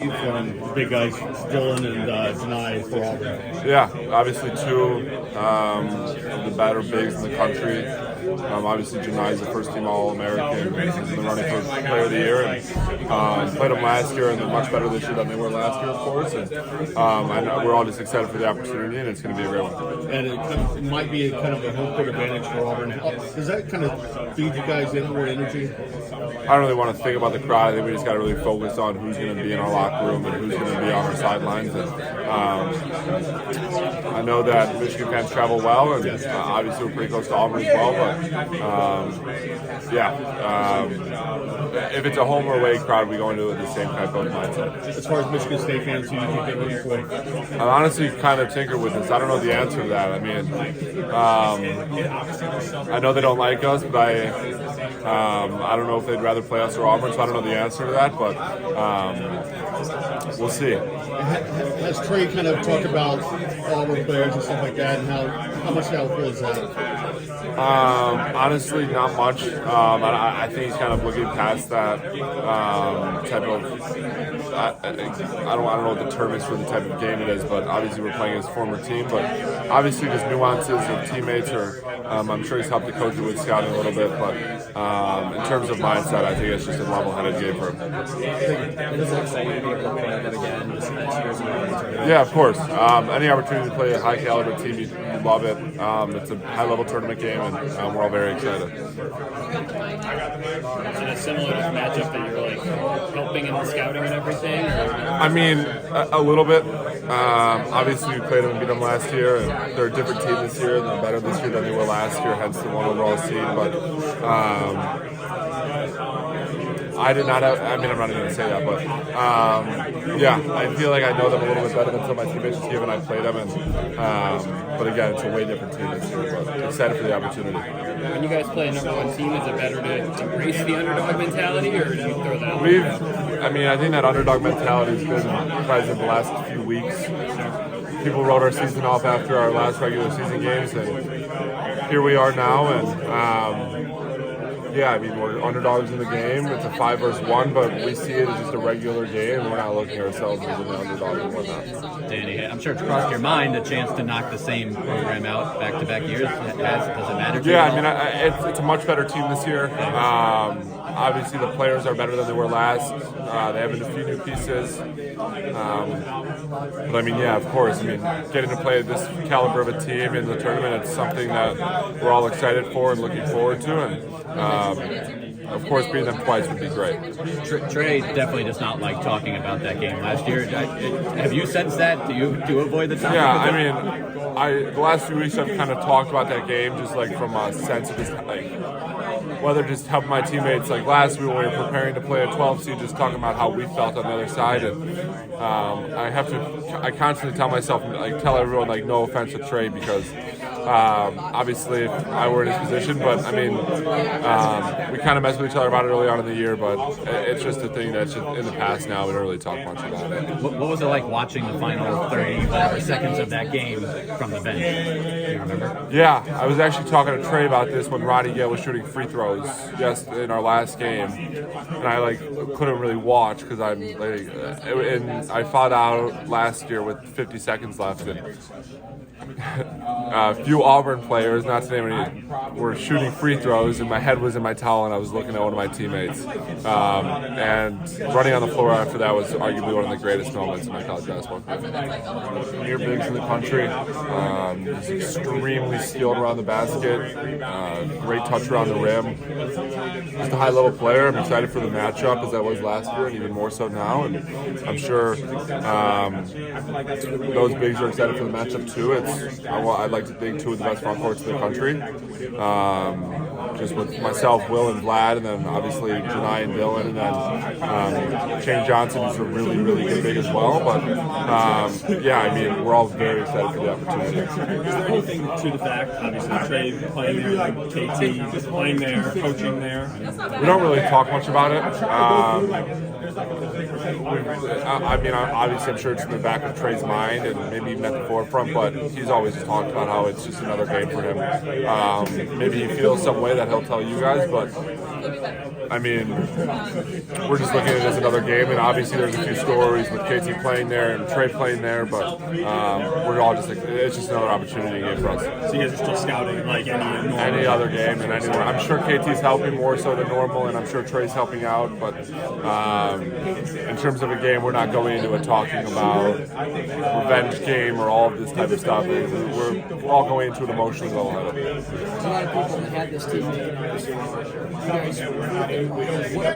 From the big guys, Dylan and Janai for Auburn. Yeah, obviously two of the better bigs in the country. Obviously, Janai is the first-team All-American. He's in the running for Player of the Year. And played them last year, and they're much better this year than they were last year, of course. And I know we're all just excited for the opportunity, and it's going to be a great one. And it might be kind of a home court advantage for Auburn. Does that kind of feed you guys in more energy? I don't really want to think about the crowd. I think we just got to really focus on who's going to be in our locker room and who's going to be on our sidelines. And I know that Michigan fans travel well, and obviously we're pretty close to Auburn as well. But if it's a home or away crowd, we go into it with the same type of mindset. As far as Michigan State fans, who do you think they're rooting for? I honestly kind of tinker with this. I don't know the answer to that. I mean, I know they don't like us, but I don't know if they'd rather play us or Auburn, so I don't know the answer to that, but we'll see. Has Trey kind of talked about Auburn players and stuff like that, and how much helpful is that? Honestly, not much. I think he's kind of looking past that type of. I don't know what the term is for the type of game it is, but obviously we're playing his former team. But obviously, just nuances of teammates, or I'm sure he's helped the coach with scouting a little bit. But in terms of mindset, I think it's just a level-headed game for him. Yeah, of course. Any opportunity to play a high-caliber team, you love it. It's a high-level tournament game, and we're all very excited. Is it a similar matchup that you're like helping in the scouting and everything? I mean, a little bit. Obviously, we played them and beat them last year, and they're a different team this year. They're better this year than they were last year, hence the one overall seed. But I did not have, I'm not even going to say that, but yeah, I feel like I know them a little bit better than some of my teammates just given I played them. But again, it's a way different team this year, but excited for the opportunity. When you guys play a number one team, is it better to embrace the underdog mentality, or do you throw that out? I think that underdog mentality has been present the last few weeks. People wrote our season off after our last regular season games, and here we are now, and yeah, I mean, we're underdogs in the game. It's a 5 versus 1, but we see it as just a regular game. We're not looking at ourselves as an underdog and whatnot. Danny, I'm sure it's crossed your mind a chance to knock the same program out back-to-back years. Does it matter to you? Yeah, I mean, it's a much better team this year. Obviously, the players are better than they were last. They have a few new pieces. But I mean, yeah, of course. I mean, getting to play this caliber of a team in the tournament, it's something that we're all excited for and looking forward to. And of course, beating them twice would be great. Trey definitely does not like talking about that game last year. Have you sensed that? Do you avoid the topic? Yeah, I mean, the last few weeks I've kind of talked about that game just like from a sense of just like whether just help my teammates. Like last week when we were preparing to play a 12 seed, just talking about how we felt on the other side, and I constantly tell myself, like tell everyone, like no offense to Trey, because obviously if I were in his position, but I mean we kind of messed with each other about it early on in the year, but it's just a thing that's just in the past now. We don't really talk much about it. What was it like watching the final 30 seconds of that game from the bench? Do you remember? Yeah, I was actually talking to Trey about this when Ronnie Gale was shooting free throws in our last game, and I like couldn't really watch because I'm like, and I fought out last year with 50 seconds left, and a few Auburn players, not to name any, were shooting free throws, and my head was in my towel, and I was looking at one of my teammates. And running on the floor after that was arguably one of the greatest moments in my college basketball career. Near bigs in the country, just extremely skilled around the basket, great touch around the rim. Just a high-level player. I'm excited for the matchup as I was last year, and even more so now. And I'm sure those bigs are excited for the matchup too. I'd like to think two of the best front courts in the country. Just with myself, Will, and Vlad, and then obviously Janai and Dylan, and then Shane Johnson is a really, really good big as well. But yeah, I mean, we're all very excited for the opportunity. Is the whole thing to the fact, obviously, Trey playing there, KT playing there, coaching there? We don't really talk much about it. I mean, obviously, I'm sure it's in the back of Trey's mind and maybe even at the forefront, but he's always just talked about how it's just another game for him. Maybe he feels some way that he'll tell you guys, but I mean, we're just looking at it as another game, and obviously there's a few stories with KT playing there and Trey playing there, but we're all just like, it's just another opportunity game for us. So you guys are still scouting like any other game and anywhere. I'm sure KT's helping more so than normal, and I'm sure Trey's helping out, but in terms of a game, we're not going into it talking about revenge game or all of this type of stuff. We're all going into it emotionally level-headed. There's a lot of people that had this team. You guys, what